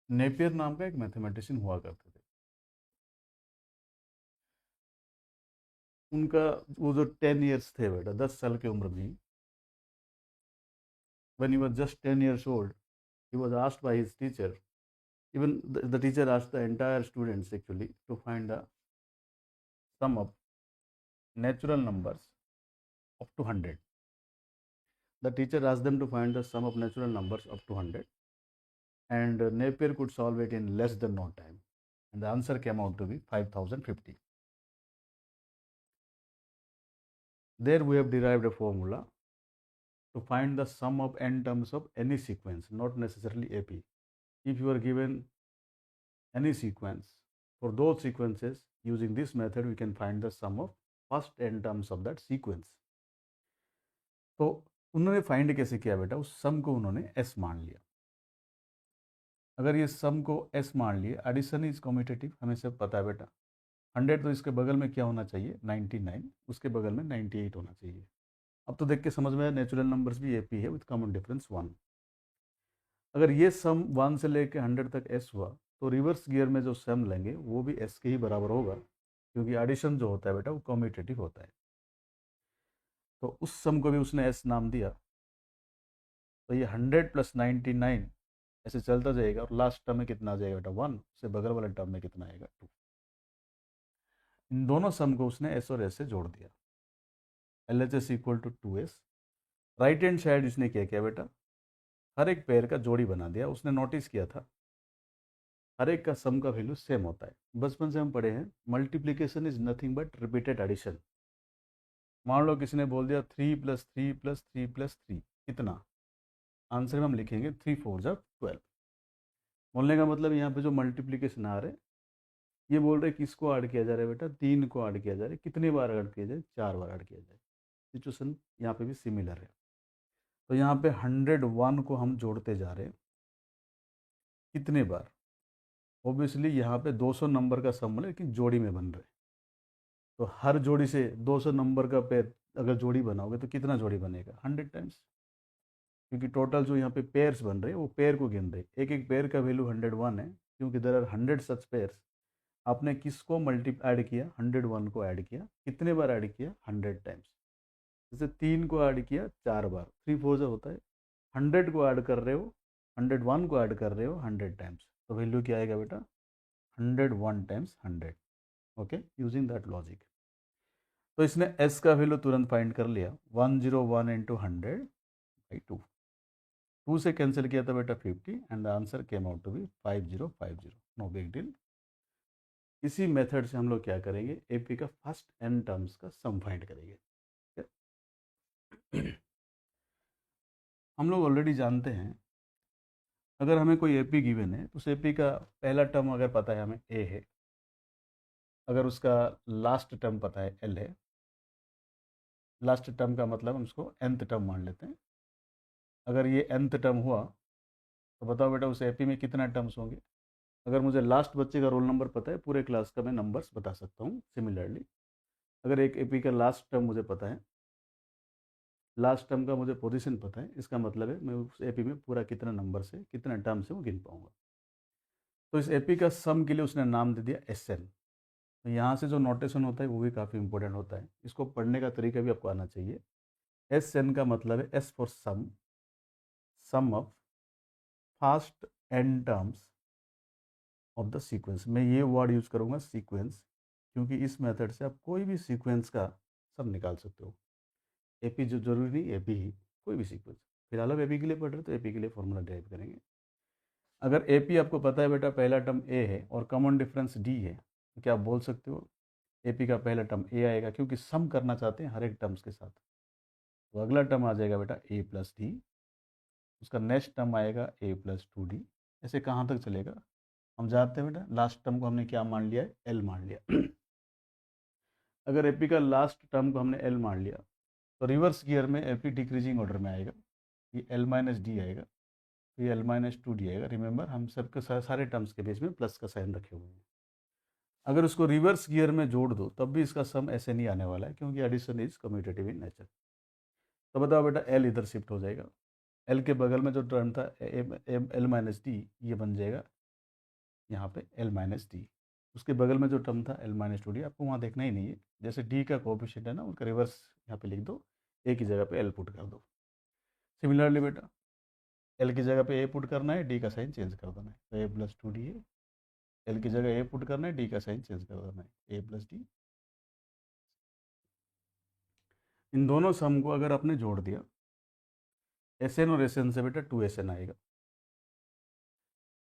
Napier नाम का एक मैथमेटिशियन हुआ करते थे। उनका वो जो 10 ईयर्स थे बेटा, 10 साल की उम्र में, when he was just 10 years old, he was asked by his teacher, even the teacher asked the entire students actually to find the sum of natural numbers up to 100. The teacher asked them to find the sum of natural numbers up to 100, and Napier could solve it in less than no time. And the answer came out to be 5050. There we have derived a formula to find the sum of n terms of any sequence, not necessarily AP. If you are given any sequence, for those sequences, using this method, we can find the sum of first n terms of that sequence. तो उन्होंने find कैसे किया बेटा? उस सम को उन्होंने s मान लिया। अगर ये सम को s मान लिए, एडिशन इज कम्यूटेटिव, हमें सब पता है बेटा। 100 तो इसके बगल में क्या होना चाहिए? 99, उसके बगल में 98 होना चाहिए। अब तो देख के समझ में आया, नेचुरल नंबर्स भी एपी है विथ कॉमन डिफरेंस 1। अगर ये सम 1 से लेकर 100 तक एस हुआ, तो रिवर्स गियर में जो सम लेंगे वो भी एस के ही बराबर होगा, क्योंकि एडिशन जो होता है बेटा वो कम्यूटेटिव होता है। तो उस सम को भी उसने एस नाम दिया। तो ये 100 प्लस 99 ऐसे चलता जाएगा, और लास्ट टर्म में कितना आ जाएगा बेटा? 1। उससे बगल वाले टर्म में कितना आएगा? 2। इन दोनों सम को उसने एस और एस से जोड़ दिया। L H S equal to 2s। Right hand side इसने क्या किया बेटा? हर एक पेयर का जोड़ी बना दिया। उसने नोटिस किया था हर एक का सम का वैल्यू सेम होता है। बचपन से हम पढ़े हैं, multiplication is nothing but repeated addition. मान लो किसी ने बोल दिया 3 प्लस 3 प्लस 3 प्लस 3 कितना? आंसर में हम लिखेंगे 3 4 जा 12। बोलने का मतलब यहाँ पे जो मल्टीप्लीकेशन आ रहे हैं, ये बोल रहे किसको ऐड किया जा रहा है बेटा? 3 को ऐड किया जा रहा है। कितनी बार ऐड किया जाए? 4 बार ऐड किया जाए। सिचुएशन यहाँ पे भी सिमिलर है। तो यहाँ पे 101 को हम जोड़ते जा रहे हैं। कितने बार? ऑब्वियसली यहाँ पे 200 नंबर का सम है, लेकिन जोड़ी में बन रहे। तो हर जोड़ी से 200 नंबर का पेयर अगर जोड़ी बनाओगे तो कितना जोड़ी बनेगा? 100 टाइम्स, क्योंकि टोटल जो यहाँ पे पेयर्स बन रहे हैं वो पेयर को गिन रहे। एक एक पेयर का वैल्यू 101 है, क्योंकि देर आर 100 सच पेयर्स। आपने किसको मल्टी ऐड किया? 101 को ऐड किया। कितने बार ऐड किया? 100 टाइम्स। जैसे 3 को ऐड किया 4 बार, 3 4 जो होता है। 100 को ऐड कर रहे हो, 101 को ऐड कर रहे हो 100 टाइम्स, तो वैल्यू क्या आएगा बेटा? 101 times 100। Okay, using that logic. तो इसने s का वैल्यू तुरंत फाइंड कर लिया। 101 इंटू 100/2। 2 से कैंसिल किया था बेटा 50, and the answer came out to be 5050। No big deal. इसी मेथड से हम लोग क्या करेंगे? एपी का फर्स्ट n टर्म्स का सम फाइंड करेंगे। हम लोग ऑलरेडी जानते हैं, अगर हमें कोई एपी गिवन है तो उस एपी का पहला टर्म अगर पता है हमें ए है, अगर उसका लास्ट टर्म पता है एल है, लास्ट टर्म का मतलब हम उसको nth टर्म मान लेते हैं। अगर ये nth टर्म हुआ तो बताओ बेटा उस एपी में कितना टर्म्स होंगे? अगर मुझे लास्ट बच्चे का रोल नंबर पता है, पूरे क्लास का मैं नंबर्स बता सकता हूँ। सिमिलरली, अगर एक एपी का लास्ट टर्म मुझे पता है, लास्ट टर्म का मुझे पोजीशन पता है, इसका मतलब है मैं उस एपी में पूरा कितना नंबर से कितना टर्म से वो गिन पाऊंगा। तो इस एपी का सम के लिए उसने नाम दे दिया एस एन। तो यहाँ से जो नोटेशन होता है वो भी काफ़ी इंपॉर्टेंट होता है, इसको पढ़ने का तरीका भी आपको आना चाहिए। एस एन का मतलब है S for sum, sum of first N terms of the sequence. मैं ये वर्ड यूज़ करूँगा सीक्वेंस, क्योंकि इस मेथड से आप कोई भी सीक्वेंस का सब निकाल सकते हो। एपी जो जरूरी नहीं, एपी ही, कोई भी सीक्वेंस। फिलहाल आप एपी के लिए पढ़ रहे हो तो एपी के लिए फॉर्मूला ड्राइव करेंगे। अगर एपी आपको पता है बेटा पहला टर्म ए है और कॉमन डिफरेंस डी है, तो क्या आप बोल सकते हो एपी का पहला टर्म ए आएगा, क्योंकि सम करना चाहते हैं हर एक टर्म्स के साथ। तो अगला टर्म आ जाएगा बेटा ए प्लस डी, उसका नेक्स्ट टर्म आएगा ए प्लस 2d। ऐसे कहाँ तक चलेगा? हम जानते हैं बेटा लास्ट टर्म को हमने क्या मान लिया है? एल मान लिया। अगर एपी का लास्ट टर्म को हमने एल मान लिया, तो रिवर्स गियर में एपी डिक्रीजिंग ऑर्डर में आएगा। ये एल माइनस डी आएगा, तो ये एल माइनस 2d आएगा। रिमेंबर, हम सबके सारे टर्म्स के बीच में प्लस का साइन रखे हुए हैं। अगर उसको रिवर्स गियर में जोड़ दो तब भी इसका सम ऐसे नहीं आने वाला है, क्योंकि addition is commutative in nature. तो बताओ बेटा एल इधर शिफ्ट हो जाएगा, एल के बगल में जो टर्म था एल माइनस डी, ये बन जाएगा यहाँ पे एल माइनस डी। उसके बगल में जो टर्म था एल माइनस टू डी, आपको वहाँ देखना ही नहीं है। जैसे डी का कोएफिशिएंट है ना, उसका रिवर्स यहाँ पे लिख दो, ए की जगह पे एल पुट कर दो। सिमिलरली बेटा एल की जगह पे ए पुट करना है, डी का साइन चेंज कर देना है, तो ए प्लस टू डी है। एल की जगह ए पुट करना है, डी का साइन चेंज कर देना है, ए प्लस डी। इन दोनों सम को अगर आपने जोड़ दिया, एस एन और एस एन से बेटा टू एस एन आएगा।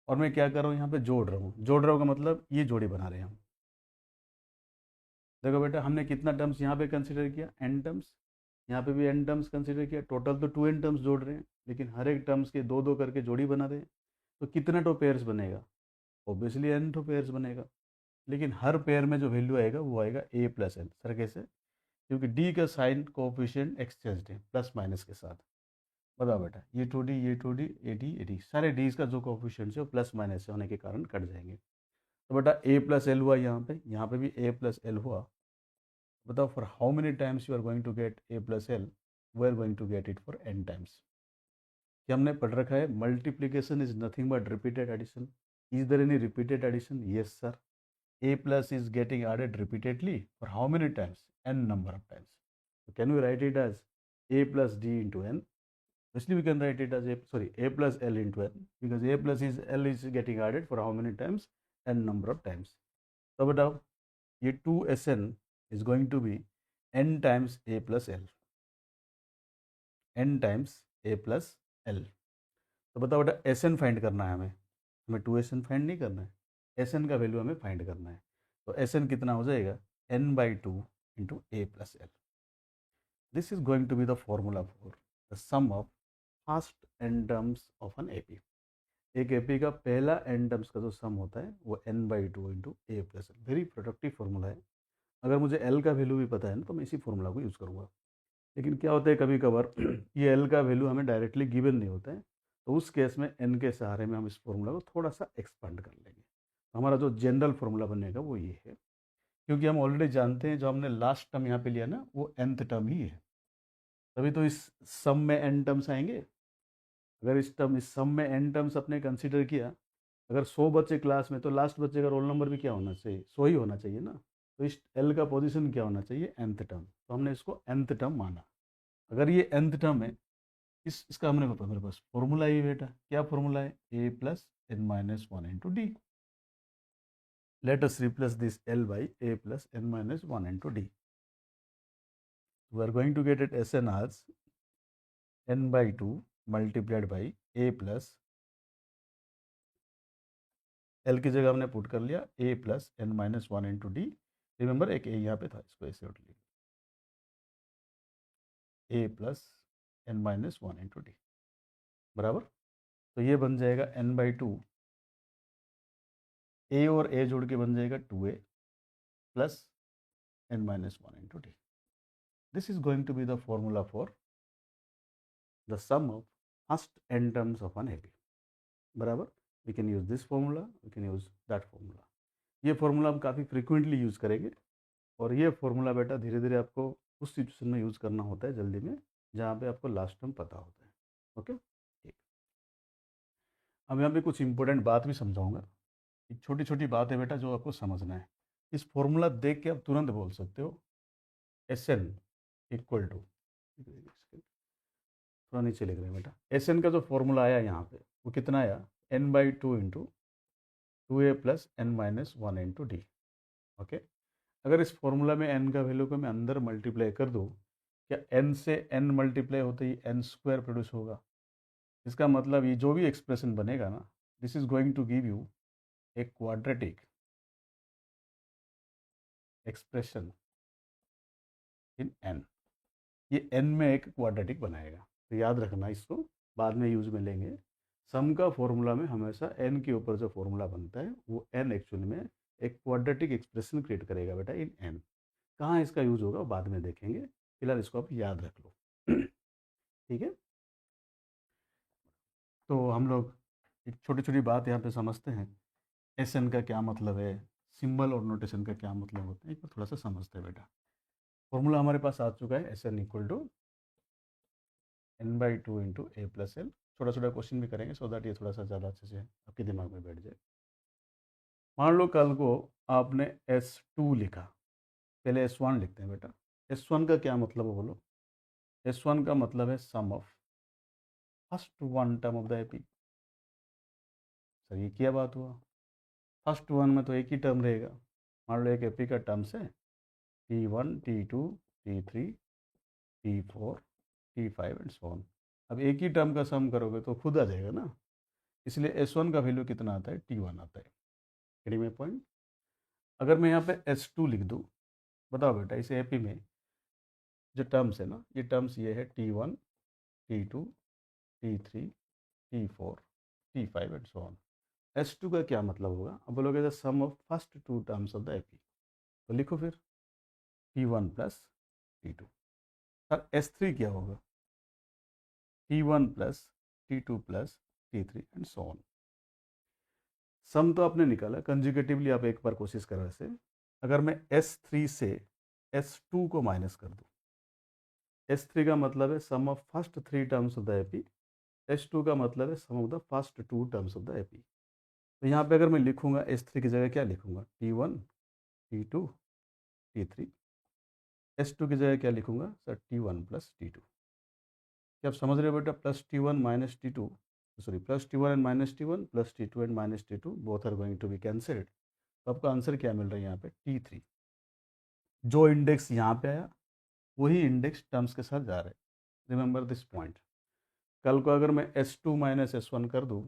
और मैं क्या कर रहा हूँ, यहाँ पे जोड़ रहा हूँ का मतलब ये जोड़ी बना रहे हैं हम। देखो बेटा हमने कितना टर्म्स यहाँ पे कंसिडर किया, एन टर्म्स। यहाँ पे भी एन टर्म्स कंसिडर किया, टोटल तो टू एन टर्म्स जोड़ रहे हैं, लेकिन हर एक टर्म्स के दो दो करके जोड़ी बना रहे हैं। तो कितना टो पेयर्स बनेगा, ऑब्वियसली एन टो पेयर्स बनेगा। लेकिन हर पेयर में जो वैल्यू आएगा वो आएगा ए प्लस एल। सर कैसे? क्योंकि डी का साइन कोफिशिएंट एक्सचेंज है प्लस माइनस के साथ। बताओ बेटा, ये टू डी, ये two D, A D, A D, सारे डीज का जो कोफिशिएंट है वो प्लस माइनस होने के कारण कट जाएंगे। तो बेटा ए प्लस एल हुआ, यहाँ पे भी ए प्लस एल हुआ। बताओ for how many times you are going to get A plus L, we are going to get it for N times. क्या हमने पढ़ रखा है, multiplication is nothing but repeated addition. Is there any repeated addition? Yes sir. A plus is getting added repeatedly for how many times? N number of times. So can we write it as A plus D into N? Obviously we can write it as A plus L into N, because A plus is L is getting added for how many times? N number of times. So बताओ ये 2SN is going to be N times A plus L. N times A plus L. तो बताओ बेटा SN find करना है हमें 2SN find नहीं करना है, SN का वैल्यू हमें फाइंड करना है। तो SN कितना हो जाएगा, N by 2 into A plus L. This is going to be the formula for the sum of first n terms of an AP. एक AP का पहला n terms का जो सम होता है वो n by 2 into A plus L। Very productive formula है। अगर मुझे L का वैल्यू भी पता है ना तो मैं इसी फॉर्मूला को यूज़ करूँगा। लेकिन क्या होता है कभी कभार ये L का वैल्यू हमें डायरेक्टली गिवन नहीं होता है, तो उस केस में n के सहारे में हम इस फॉर्मूला को थोड़ा सा एक्सपांड कर लेंगे। तो हमारा जो जनरल फॉर्मूला बनेगा वो ये है, क्योंकि हम ऑलरेडी जानते हैं जो हमने लास्ट टर्म यहाँ पे लिया ना वो nth टर्म ही है, तभी तो इस सम में n टर्म्स आएंगे। अगर इस सम में n टर्म्स अपने कंसिडर किया, अगर 100 बच्चे क्लास में तो लास्ट बच्चे का रोल नंबर भी क्या होना चाहिए, 100 ही होना चाहिए ना। तो इस L का पोजीशन क्या होना चाहिए, nth टर्म, तो हमने इसको nth टर्म माना। अगर ये nth टर्म है, इसका हमने मेरे पास फॉर्मूला ही बेटा, क्या फॉर्मूला है, a plus n minus one into d. Let us replace this L by a plus n minus 1 into d. We are going to get it Sn as n by 2 multiplied by a plus L की जगह हमने put कर लिया a plus n minus 1 into d। Remember एक a यहाँ पे था, इसको ऐसे उठ लिया, a plus n minus 1 into d बराबर। तो ये बन जाएगा n by 2, a और a जोड़ के बन जाएगा 2a plus n minus 1 into d. This is going to be the formula for the sum of first n terms of an AP. बराबर। We can use this formula, we can use that formula. ये formula हम काफ़ी frequently use करेंगे, और ये formula बेटा धीरे धीरे आपको उस सिचुएशन में यूज़ करना होता है जल्दी में, जहाँ पे आपको लास्ट टर्म पता होता है। ओके, ठीक। अब यहाँ पे कुछ इंपॉर्टेंट बात भी समझाऊंगा। एक छोटी छोटी बात है बेटा जो आपको समझना है। इस फॉर्मूला देख के आप तुरंत बोल सकते हो Sn इक्वल टू, थोड़ा नीचे लिख रहे हैं बेटा, Sn का जो फॉर्मूला आया यहाँ पे वो कितना आया, n by 2 into 2a plus n minus 1 into D. Okay, अगर इस फॉर्मूला में n का वैल्यू को मैं अंदर मल्टीप्लाई कर दूँ, क्या n से n मल्टीप्लाई होते ही n स्क्वायर प्रोड्यूस होगा। इसका मतलब ये जो भी एक्सप्रेशन बनेगा ना, this is going to give you a quadratic expression in n। ये n में एक क्वाड्रेटिक बनाएगा, तो याद रखना इसको, बाद में यूज में लेंगे। सम का फॉर्मूला में हमेशा n के ऊपर जो फॉर्मूला बनता है वो n एक्चुअली में एक क्वाड्रेटिक एक्सप्रेशन क्रिएट करेगा बेटा इन n। कहाँ इसका यूज होगा बाद में देखेंगे, फिलहाल इसको आप याद रख लो। ठीक है, तो हम लोग एक छोटी छोटी बात यहाँ पे समझते हैं। Sn का क्या मतलब है, सिंबल और नोटेशन का क्या मतलब होता है, एक बार थोड़ा सा समझते हैं बेटा। फॉर्मूला हमारे पास आ चुका है, Sn equal to n by 2 into A plus L. छोटा छोटा क्वेश्चन भी करेंगे सो दैट ये थोड़ा सा ज़्यादा अच्छे से आपके दिमाग में बैठ जाए। मान लो कल को आपने S2 लिखा, पहले S1 लिखते हैं बेटा। S1 का क्या मतलब है बोलो? S1 का मतलब है sum of first one term of the AP. Sir ये क्या बात हुआ? फर्स्ट वन में तो एक ही टर्म रहेगा। मान लो एक एपी का टर्म्स है T1, T2, T3, T4, T5 and so on. अब एक ही टर्म का सम करोगे तो खुद आ जाएगा ना, इसलिए S1 का वैल्यू कितना आता है? T1 आता है। Getting my point? अगर मैं यहाँ पे S2 लिख दूँ, बताओ बेटा इस एपी में जो टर्म्स है ना, ये टर्म्स ये है T1, T2, T3, T4, T5 and so on. S2 का क्या मतलब होगा? अब बोलोगे the sum of first two terms of the AP, तो लिखो फिर T1 plus T2। Sir S3 क्या होगा? T1 plus T2 plus T3 and so on. Sum तो आपने निकाला, कंजुगेटिवली आप एक बार कोशिश करो ऐसे। अगर मैं S3 से S2 को माइनस कर दूं, S3 का मतलब है sum of first three terms of the AP, S2 का मतलब है sum of the first two terms of the AP. तो यहाँ पे अगर मैं लिखूंगा S3 की जगह क्या लिखूंगा? T1, T2, T3। S2 की जगह क्या लिखूंगा? Sir T1 plus T2। क्या आप समझ रहे हो बेटा? Plus T1 minus T2, sorry plus T1 and minus T1 plus T2 and minus T2 both are going to be cancelled. तो आपका आंसर क्या मिल रहा है यहाँ पे? T3। जो इंडेक्स यहाँ पे आया वही इंडेक्स टर्म्स के साथ जा रहा है। Remember this point. कल को अगर मैं S2 माइनस S1 कर दूँ,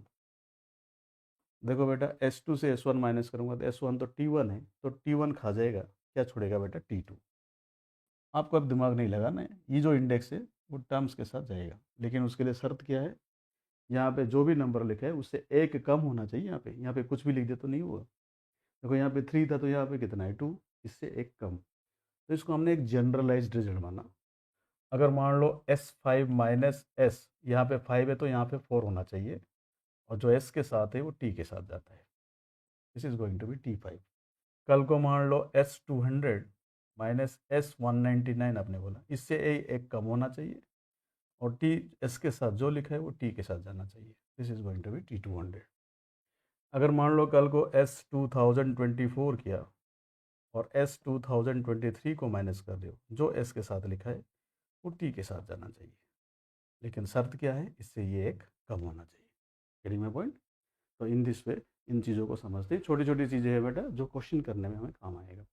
देखो बेटा S2 से S1 माइनस करूँगा तो S1 तो T1 है, तो T1 खा जाएगा, क्या छोड़ेगा बेटा? T2। आपको अब दिमाग नहीं लगाना है, ये जो इंडेक्स है वो टर्म्स के साथ जाएगा, लेकिन उसके लिए शर्त क्या है? यहाँ पे जो भी नंबर लिखा है उससे एक कम होना चाहिए। यहाँ पे कुछ भी लिख दे तो नहीं हुआ। देखो यहाँ पे 3 था तो यहाँ पे कितना है? 2, इससे एक कम। तो इसको हमने एक जनरलाइज्ड रिजल्ट माना। अगर मान लो S5 माइनस एस, यहाँ पे 5 है तो यहाँ पे 4 होना चाहिए, और जो S के साथ है वो T के साथ जाता है। This is going to be T5। कल को मान लो S200 माइनस S199 आपने बोला, इससे एक कम होना चाहिए, और T S के साथ जो लिखा है वो T के साथ जाना चाहिए। This is going to be T200। अगर मान लो कल को S2024 किया और S2023 को माइनस कर रहे हो, जो S के साथ लिखा है वो T के साथ जाना चाहिए, लेकिन शर्त क्या है? इससे ये एक कम होना चाहिए। Getting my point? तो इन दिस वे इन चीज़ों को समझते हैं, छोटी छोटी चीज़ें हैं बेटा जो क्वेश्चन करने में हमें काम आएगा।